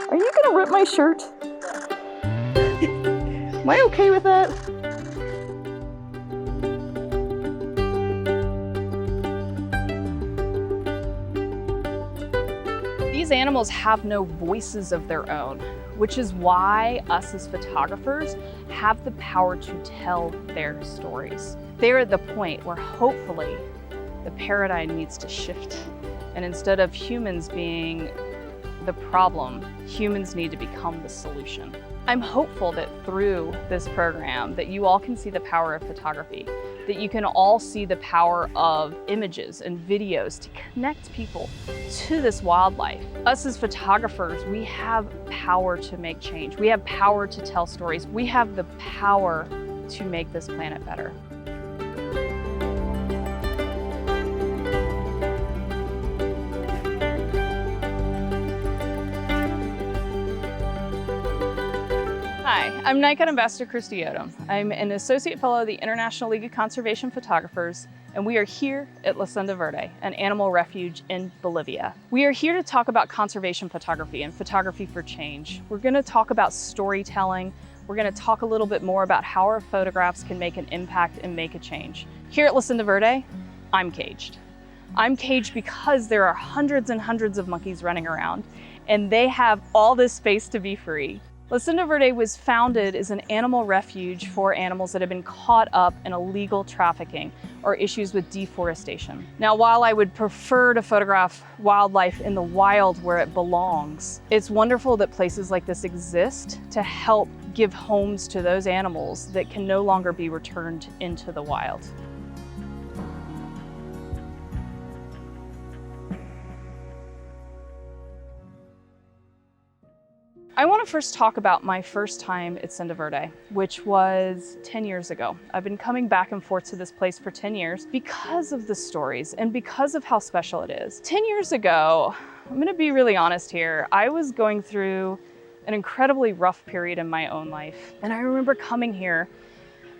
Are you gonna rip my shirt? Am I okay with that? These animals have no voices of their own, which is why us as photographers have the power to tell their stories. They're at the point where hopefully the paradigm needs to shift. And instead of humans being the problem, humans need to become the solution. I'm hopeful that through this program that you all can see the power of photography, that you can all see the power of images and videos to connect people to this wildlife. Us as photographers, we have power to make change. We have power to tell stories. We have the power to make this planet better. Hi, I'm NICON Ambassador Kristi Odom. I'm an Associate Fellow of the International League of Conservation Photographers, and we are here at La Senda Verde, an animal refuge in Bolivia. We are here to talk about conservation photography and photography for change. We're going to talk about storytelling. We're going to talk a little bit more about how our photographs can make an impact and make a change. Here at La Senda Verde, I'm caged. I'm caged because there are hundreds and hundreds of monkeys running around, and they have all this space to be free. La Senda Verde was founded as an animal refuge for animals that have been caught up in illegal trafficking or issues with deforestation. Now, while I would prefer to photograph wildlife in the wild where it belongs, it's wonderful that places like this exist to help give homes to those animals that can no longer be returned into the wild. I want to first talk about my first time at Senda Verde, which was 10 years ago. I've been coming back and forth to this place for 10 years because of the stories and because of how special it is. 10 years ago, I'm going to be really honest here, I was going through an incredibly rough period in my own life. And I remember coming here.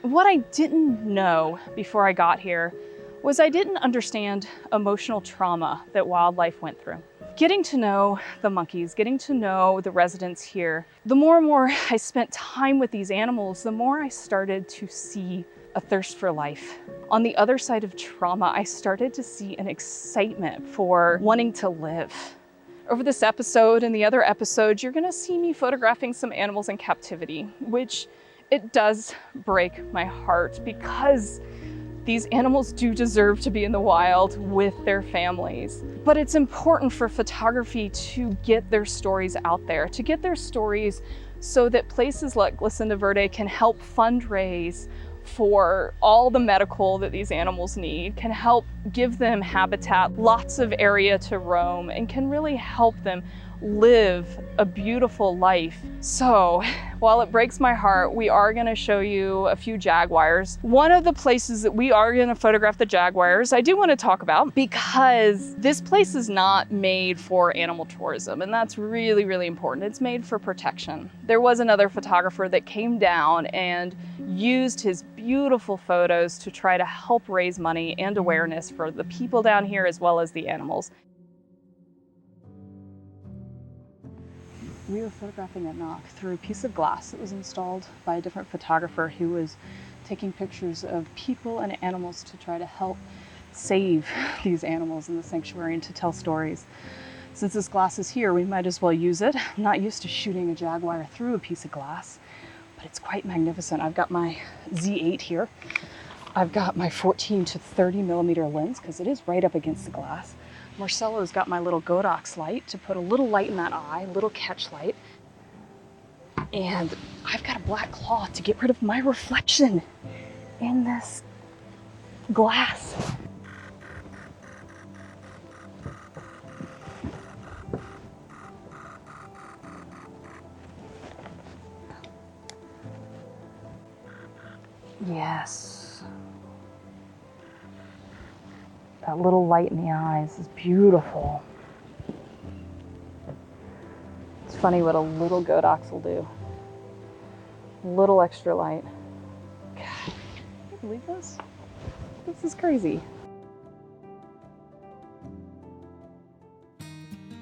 What I didn't know before I got here was I didn't understand emotional trauma that wildlife went through. Getting to know the monkeys, getting to know the residents here, the more and more I spent time with these animals, the more I started to see a thirst for life. On the other side of trauma, I started to see an excitement for wanting to live. Over this episode and the other episodes, you're gonna see me photographing some animals in captivity, which it does break my heart because these animals do deserve to be in the wild with their families. But it's important for photography to get their stories out there, to get their stories so that places like La Senda Verde can help fundraise for all the medical that these animals need, can help give them habitat, lots of area to roam, and can really help them live a beautiful life. So while it breaks my heart, we are going to show you a few jaguars. One of the places that we are going to photograph the jaguars, I do want to talk about because this place is not made for animal tourism, and that's really, really important. It's made for protection. There was another photographer that came down and used his beautiful photos to try to help raise money and awareness for the people down here as well as the animals. We were photographing a knock through a piece of glass that was installed by a different photographer who was taking pictures of people and animals to try to help save these animals in the sanctuary and to tell stories. Since this glass is here, we might as well use it. I'm not used to shooting a jaguar through a piece of glass, but it's quite magnificent. I've got my Z8 here. I've got my 14 to 30 millimeter lens because it is right up against the glass. Marcelo's got my little Godox light to put a little light in that eye, a little catch light. And I've got a black cloth to get rid of my reflection in this glass. Yes. That little light in the eyes is beautiful. It's funny what a little Godox will do. A little extra light. God, can you believe this? This is crazy.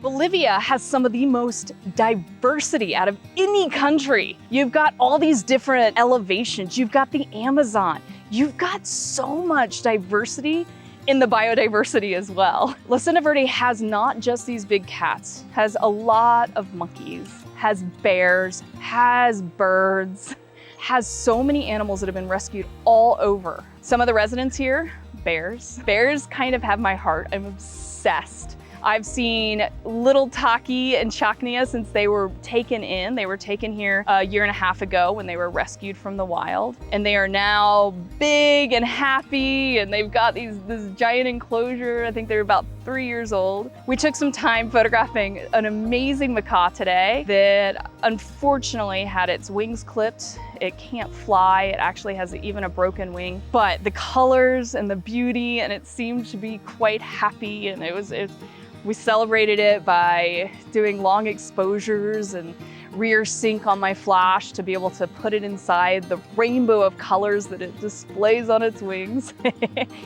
Bolivia has some of the most diversity out of any country. You've got all these different elevations. You've got the Amazon. You've got so much diversity in the biodiversity as well. La Senda Verde has not just these big cats, has a lot of monkeys, has bears, has birds, has so many animals that have been rescued all over. Some of the residents here, bears. Bears kind of have my heart. I'm obsessed. I've seen little Taki and Chaknia since they were taken in. They were taken here a year and a half ago when they were rescued from the wild. And they are now big and happy, and they've got this giant enclosure. I think they're about 3 years old. We took some time photographing an amazing macaw today that unfortunately had its wings clipped. It can't fly. It actually has even a broken wing, but the colors and the beauty, and it seemed to be quite happy. And we celebrated it by doing long exposures and rear sync on my flash to be able to put it inside the rainbow of colors that it displays on its wings.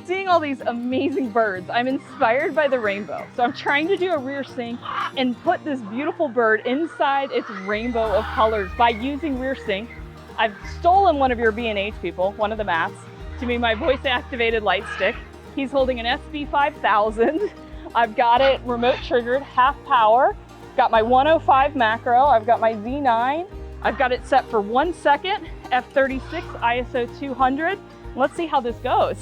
Seeing all these amazing birds, I'm inspired by the rainbow. So I'm trying to do a rear sync and put this beautiful bird inside its rainbow of colors by using rear sync. I've stolen one of your B&H people, one of the mats, to be my voice activated light stick. He's holding an SB5000. I've got it remote triggered, half power. Got my 105 macro. I've got my Z9. I've got it set for 1 second, F36, ISO 200. Let's see how this goes.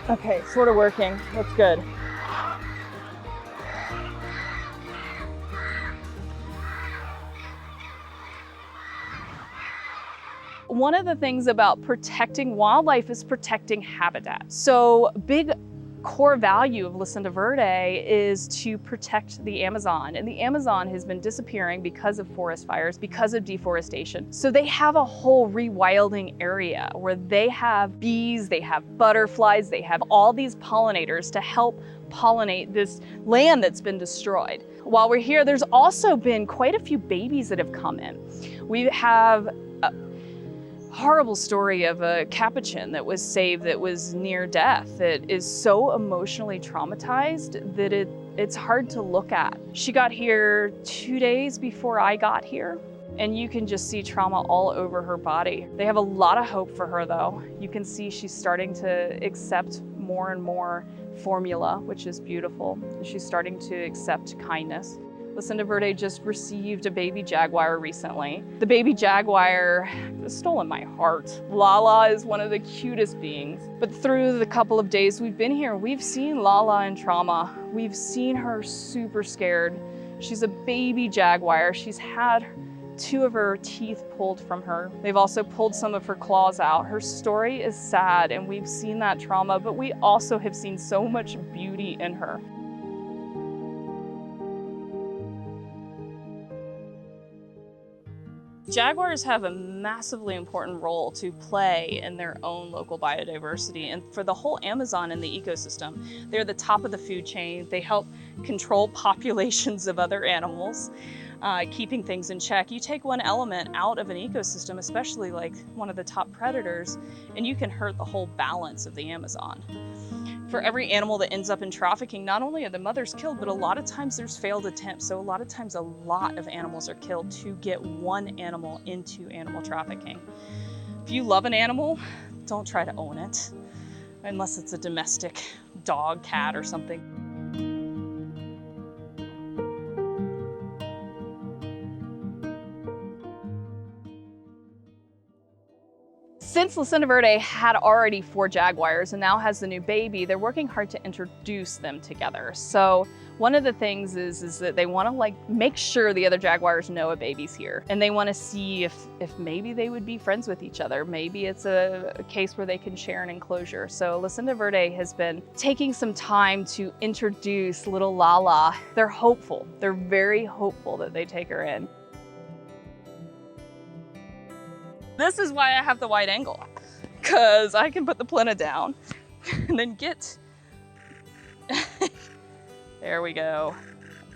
Okay, sort of working. That's good. One of the things about protecting wildlife is protecting habitat. So big core value of La Senda Verde is to protect the Amazon. And the Amazon has been disappearing because of forest fires, because of deforestation. So they have a whole rewilding area where they have bees, they have butterflies, they have all these pollinators to help pollinate this land that's been destroyed. While we're here, there's also been quite a few babies that have come in. We have a horrible story of a capuchin that was saved that was near death, that is so emotionally traumatized that it's hard to look at. She got here 2 days before I got here, and you can just see trauma all over her body. They have a lot of hope for her though. You can see she's starting to accept more and more formula, which is beautiful. She's starting to accept kindness. La Senda Verde just received a baby jaguar recently. The baby jaguar has stolen my heart. Lala is one of the cutest beings. But through the couple of days we've been here, we've seen Lala in trauma. We've seen her super scared. She's a baby jaguar. She's had 2 of her teeth pulled from her. They've also pulled some of her claws out. Her story is sad, and we've seen that trauma, but we also have seen so much beauty in her. Jaguars have a massively important role to play in their own local biodiversity and for the whole Amazon and the ecosystem. They're the top of the food chain. They help control populations of other animals, keeping things in check. You take one element out of an ecosystem, especially like one of the top predators, and you can hurt the whole balance of the Amazon. For every animal that ends up in trafficking, not only are the mothers killed, but a lot of times there's failed attempts. So a lot of times a lot of animals are killed to get one animal into animal trafficking. If you love an animal, don't try to own it, unless it's a domestic dog, cat, or something. Since La Senda Verde had already 4 jaguars and now has the new baby, they're working hard to introduce them together. So one of the things is that they want to make sure the other jaguars know a baby's here, and they want to see if maybe they would be friends with each other. Maybe it's a case where they can share an enclosure. So La Senda Verde has been taking some time to introduce little Lala. They're hopeful. They're very hopeful that they take her in. This is why I have the wide angle, because I can put the plinta down and then get, there we go.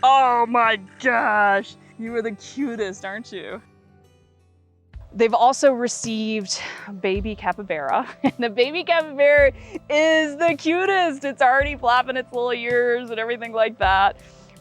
Oh my gosh, you are the cutest, aren't you? They've also received a baby capybara, and the baby capybara is the cutest. It's already flapping its little ears and everything like that.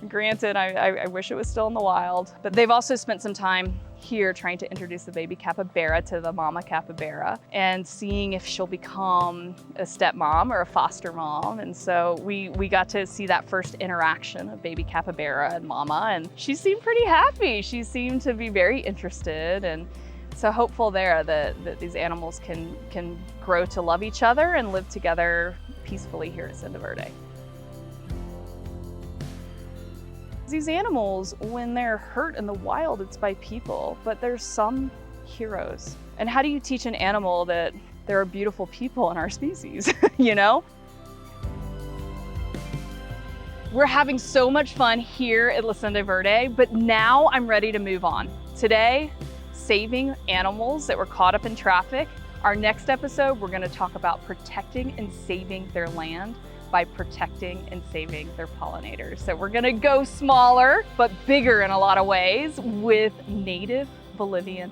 Granted, I wish it was still in the wild, but they've also spent some time here trying to introduce the baby capybara to the mama capybara and seeing if she'll become a stepmom or a foster mom. And so we got to see that first interaction of baby capybara and mama, and she seemed pretty happy. She seemed to be very interested, and so hopeful there that these animals can grow to love each other and live together peacefully here at Senda Verde. These animals, when they're hurt in the wild, it's by people, but there's some heroes. And how do you teach an animal that there are beautiful people in our species, you know? We're having so much fun here at La Senda Verde, but now I'm ready to move on. Today, saving animals that were caught up in traffic. Our next episode, we're gonna talk about protecting and saving their land by protecting and saving their pollinators. So we're gonna go smaller, but bigger in a lot of ways with native Bolivian